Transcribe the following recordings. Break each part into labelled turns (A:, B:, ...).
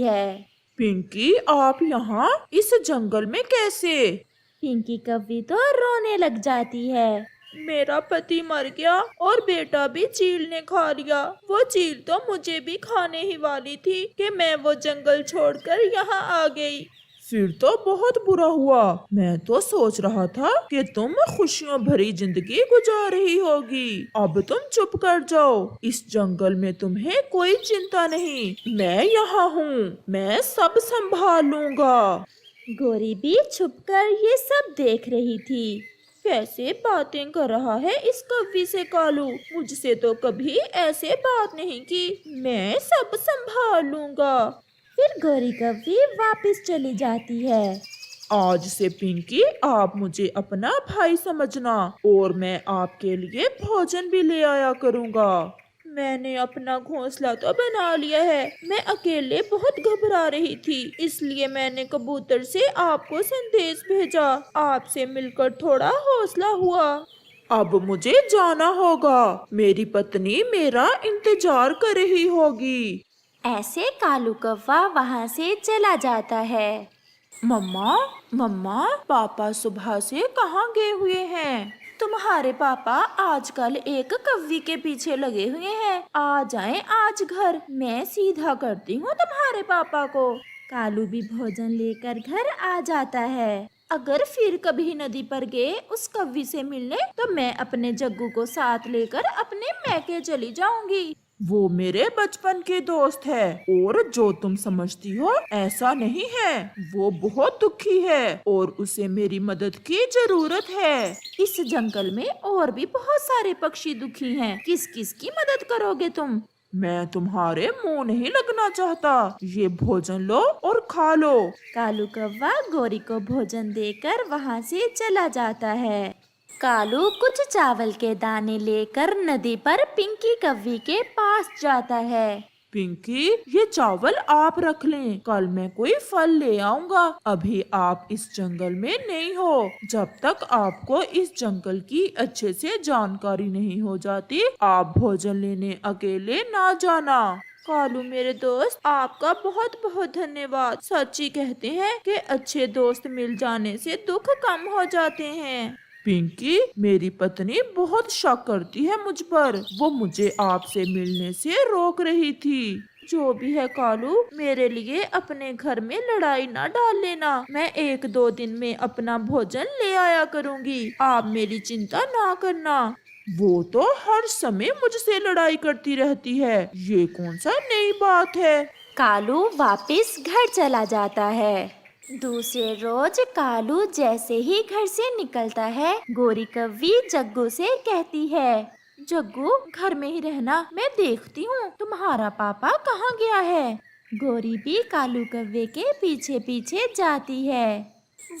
A: है।
B: पिंकी, आप यहाँ इस जंगल में कैसे?
A: पिंकी कव्वी तो रोने लग जाती है।
C: मेरा पति मर गया और बेटा भी चील ने खा लिया। वो चील तो मुझे भी खाने ही वाली थी कि मैं वो जंगल छोड़कर यहाँ आ गई।
B: फिर तो बहुत बुरा हुआ। मैं तो सोच रहा था कि तुम खुशियों भरी जिंदगी गुजार रही होगी। अब तुम चुप कर जाओ। इस जंगल में तुम्हें कोई चिंता नहीं। मैं यहाँ हूँ। मैं सब संभाल लूँगा।
A: गोरी भी छुपकर ये सब देख रही थी।
C: कैसे बातें कर रहा है इस कव्वी से कालू। मुझसे तो कभी ऐसे बात नहीं की। मैं सब संभाल लूँगा।
A: फिर गोरी कव्वी वापस चली जाती है।
B: आज से पिंकी, आप मुझे अपना भाई समझना और मैं आपके लिए भोजन भी ले आया करूँगा।
C: मैंने अपना घोंसला तो बना लिया है। मैं अकेले बहुत घबरा रही थी, इसलिए मैंने कबूतर से आपको संदेश भेजा। आपसे मिलकर थोड़ा हौसला हुआ।
B: अब मुझे जाना होगा। मेरी पत्नी मेरा इंतजार कर रही होगी।
A: ऐसे कालू कौवा वहाँ से चला जाता है।
C: मम्मा, मम्मा, पापा सुबह से कहाँ गए हुए हैं? तुम्हारे पापा आजकल एक कव्वी के पीछे लगे हुए हैं। आ जाएं आज घर। मैं सीधा करती हूँ तुम्हारे पापा को।
A: कालू भी भोजन लेकर घर आ जाता है।
C: अगर फिर कभी नदी पर गए उस कव्वी से मिलने, तो मैं अपने जग्गू को साथ लेकर अपने मैके चली जाऊंगी।
B: वो मेरे बचपन के दोस्त है और जो तुम समझती हो ऐसा नहीं है। वो बहुत दुखी है और उसे मेरी मदद की जरूरत है।
C: इस जंगल में और भी बहुत सारे पक्षी दुखी हैं। किस किस की मदद करोगे तुम?
B: मैं तुम्हारे मुंह नहीं लगना चाहता। ये भोजन लो और खा लो।
A: कालू कौवा गोरी को भोजन देकर वहाँ से चला जाता है। कालू कुछ चावल के दाने लेकर नदी पर पिंकी कव्वी के पास जाता है।
B: पिंकी, ये चावल आप रख लें। कल मैं कोई फल ले आऊंगा। अभी आप इस जंगल में नहीं हो। जब तक आपको इस जंगल की अच्छे से जानकारी नहीं हो जाती, आप भोजन लेने अकेले ना जाना।
C: कालू मेरे दोस्त, आपका बहुत बहुत धन्यवाद। सच्ची कहते हैं कि अच्छे दोस्त मिल जाने से दुख कम हो जाते हैं।
B: पिंकी, मेरी पत्नी बहुत शक करती है मुझ पर। वो मुझे आपसे मिलने से रोक रही थी।
C: जो भी है कालू, मेरे लिए अपने घर में लड़ाई ना डाल लेना। मैं 1-2 दिन में अपना भोजन ले आया करूँगी। आप मेरी चिंता ना करना।
B: वो तो हर समय मुझसे लड़ाई करती रहती है। ये कौन सा नई बात है?
A: कालू वापस घर चला जाता है। दूसरे रोज कालू जैसे ही घर से निकलता है, गोरी कव्वी जग्गू से कहती है,
C: जग्गू, घर में ही रहना, मैं देखती हूँ तुम्हारा पापा कहाँ गया है।
A: गोरी भी कालू कव्वे के पीछे पीछे जाती है।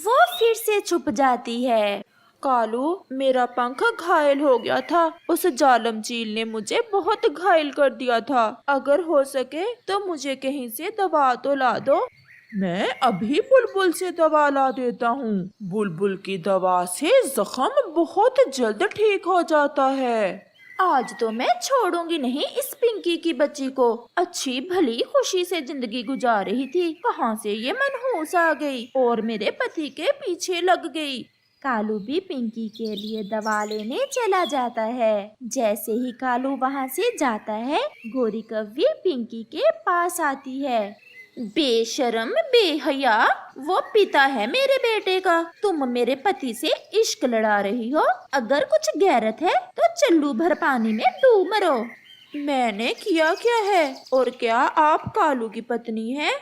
A: वो फिर से छुप जाती है।
C: कालू, मेरा पंख घायल हो गया था। उस जालम चील ने मुझे बहुत घायल कर दिया था। अगर हो सके तो मुझे कहीं से दवा तो ला दो।
B: मैं अभी बुलबुल से दवा ला देता हूँ। बुलबुल की दवा से जख्म बहुत जल्द ठीक हो जाता है।
C: आज तो मैं छोड़ूंगी नहीं इस पिंकी की बच्ची को। अच्छी भली खुशी से जिंदगी गुजार रही थी, कहाँ से ये मनहूस आ गई और मेरे पति के पीछे लग गई।
A: कालू भी पिंकी के लिए दवा लेने चला जाता है। जैसे ही कालू वहाँ से जाता है, गोरी कव्वी पिंकी के पास आती है।
C: बेशरम, बेहया, वो पिता है मेरे बेटे का। तुम मेरे पति से इश्क लड़ा रही हो। अगर कुछ गैरत है तो चल्लू भर पानी में डूब मरो। मैंने किया क्या है? और क्या आप कालू की पत्नी हैं?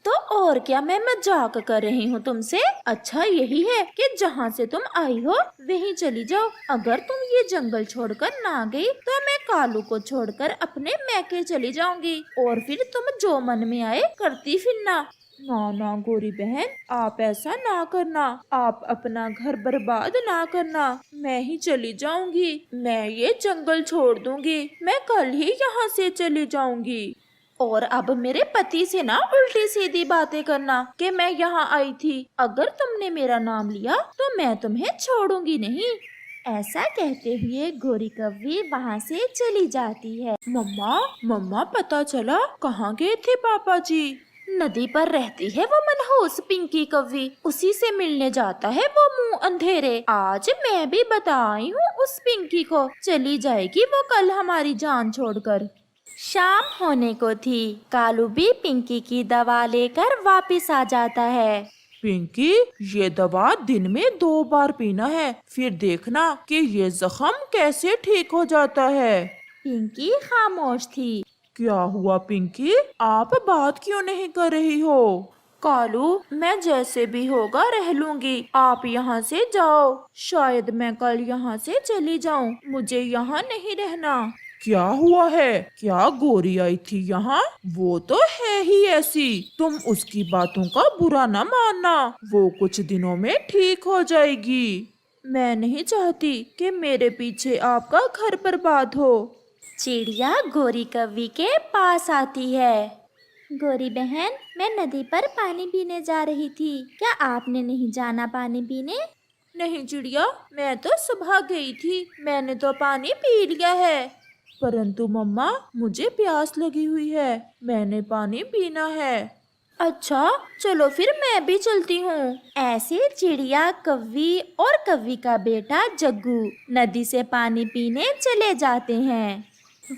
C: तो और क्या, मैं मजाक कर रही हूँ तुमसे। अच्छा यही है कि जहाँ से तुम आई हो वहीं चली जाओ। अगर तुम ये जंगल छोड़कर ना गई तो मैं कालू को छोड़कर अपने मैके चली जाऊंगी और फिर तुम जो मन में आए करती फिरना। ना ना गोरी बहन, आप ऐसा ना करना। आप अपना घर बर्बाद ना करना। मैं ही चली जाऊंगी। मैं ये जंगल छोड़ दूंगी। मैं कल ही यहाँ से चली जाऊंगी। और अब मेरे पति से ना उल्टी सीधी बातें करना कि मैं यहाँ आई थी। अगर तुमने मेरा नाम लिया तो मैं तुम्हें छोड़ूंगी नहीं।
A: ऐसा कहते हुए गोरी कव्वी वहाँ से चली जाती है।
C: मम्मा, मम्मा, पता चला कहाँ गए थे पापा जी? नदी पर रहती है वो मनहूस पिंकी कव्वी, उसी से मिलने जाता है वो मुंह अंधेरे। आज मैं भी बताई हूँ उस पिंकी को, चली जाएगी वो कल हमारी जान छोड़कर।
A: शाम होने को थी। कालू भी पिंकी की दवा लेकर वापस आ जाता है।
B: पिंकी, ये दवा दिन में 2 बार पीना है, फिर देखना कि ये जख्म कैसे ठीक हो जाता है।
A: पिंकी खामोश थी।
B: क्या हुआ पिंकी, आप बात क्यों नहीं कर रही हो?
C: कालू, मैं जैसे भी होगा रह लूंगी, आप यहाँ से जाओ। शायद मैं कल यहाँ से चली जाऊँ, मुझे यहाँ नहीं रहना।
B: क्या हुआ है? क्या गोरी आई थी यहाँ? वो तो है ही ऐसी, तुम उसकी बातों का बुरा न मानना, वो कुछ दिनों में ठीक हो जाएगी।
C: मैं नहीं चाहती कि मेरे पीछे आपका घर बर्बाद हो।
A: चिड़िया गोरी कव्वी के पास आती है। गोरी बहन, मैं नदी पर पानी पीने जा रही थी, क्या आपने नहीं जाना पानी पीने?
C: नहीं चिड़िया, मैं तो सुबह गई थी, मैंने तो पानी पी लिया है। परंतु मम्मा, मुझे प्यास लगी हुई है, मैंने पानी पीना है। अच्छा, चलो फिर मैं भी चलती हूँ।
A: ऐसे चिड़िया कव्वी और कव्वी का बेटा जग्गू नदी से पानी पीने चले जाते हैं।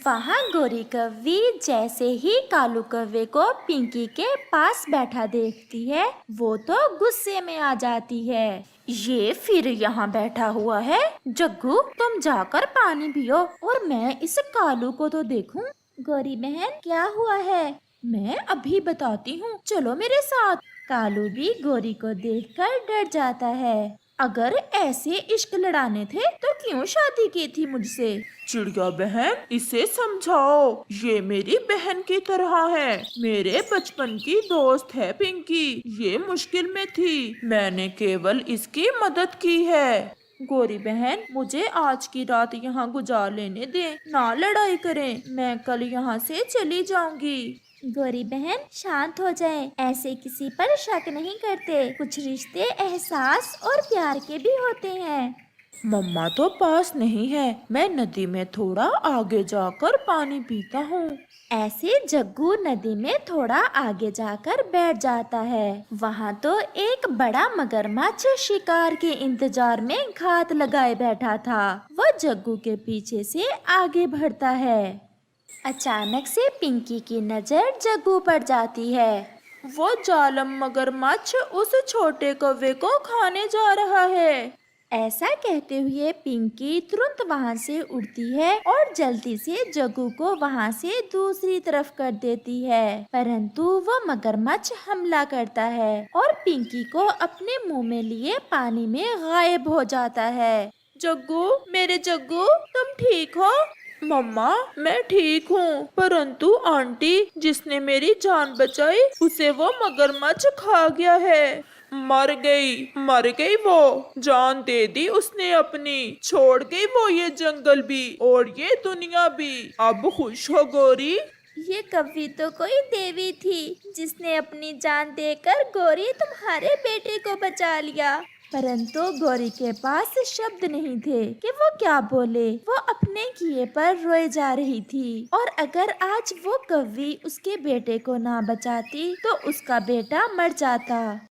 A: वहाँ गोरी कव्वी जैसे ही कालू कव्वे को पिंकी के पास बैठा देखती है, वो तो गुस्से में आ जाती है।
C: ये फिर यहाँ बैठा हुआ है। जग्गू, तुम जाकर पानी पियो और मैं इस कालू को तो देखूं।
A: गोरी बहन, क्या हुआ है?
C: मैं अभी बताती हूँ, चलो मेरे साथ।
A: कालू भी गोरी को देखकर डर जाता है।
C: अगर ऐसे इश्क लड़ाने थे तो क्यों शादी की थी मुझसे?
B: चिड़िया बहन, इसे समझाओ, ये मेरी बहन की तरह है, मेरे बचपन की दोस्त है पिंकी, ये मुश्किल में थी, मैंने केवल इसकी मदद की है।
C: गोरी बहन, मुझे आज की रात यहाँ गुजार लेने दे, ना लड़ाई करें, मैं कल यहाँ से चली जाऊंगी।
A: गोरी बहन, शांत हो जाए, ऐसे किसी पर शक नहीं करते, कुछ रिश्ते एहसास और प्यार के भी होते हैं।
C: मम्मा तो पास नहीं है, मैं नदी में थोड़ा आगे जाकर पानी पीता हूँ।
A: ऐसे जग्गू नदी में थोड़ा आगे जाकर बैठ जाता है। वहाँ तो एक बड़ा मगरमच्छ शिकार के इंतजार में घात लगाए बैठा था। वह जग्गू के पीछे से आगे बढ़ता है। अचानक से पिंकी की नजर जग्गू पर जाती है।
C: वो जालम मगरमच्छ उस छोटे कौवे को खाने जा रहा है।
A: ऐसा कहते हुए पिंकी तुरंत वहाँ से उड़ती है और जल्दी से जग्गू को वहाँ से दूसरी तरफ कर देती है, परंतु वो मगरमच्छ हमला करता है और पिंकी को अपने मुंह में लिए पानी में गायब हो जाता है।
C: जग्गू, मेरे जग्गू, तुम ठीक हो? मम्मा, मैं ठीक हूँ, परंतु आंटी जिसने मेरी जान बचाई उसे वो मगरमच्छ खा गया है।
B: मर गई वो, जान दे दी उसने अपनी, छोड़ गई वो ये जंगल भी और ये दुनिया भी। अब खुश हो गोरी?
A: ये कव्वी तो कोई देवी थी जिसने अपनी जान देकर गोरी तुम्हारे बेटे को बचा लिया, परंतु गोरी के पास शब्द नहीं थे कि वो क्या बोले। वो अपने किए पर रोए जा रही थी और अगर आज वो कव्वी उसके बेटे को ना बचाती तो उसका बेटा मर जाता।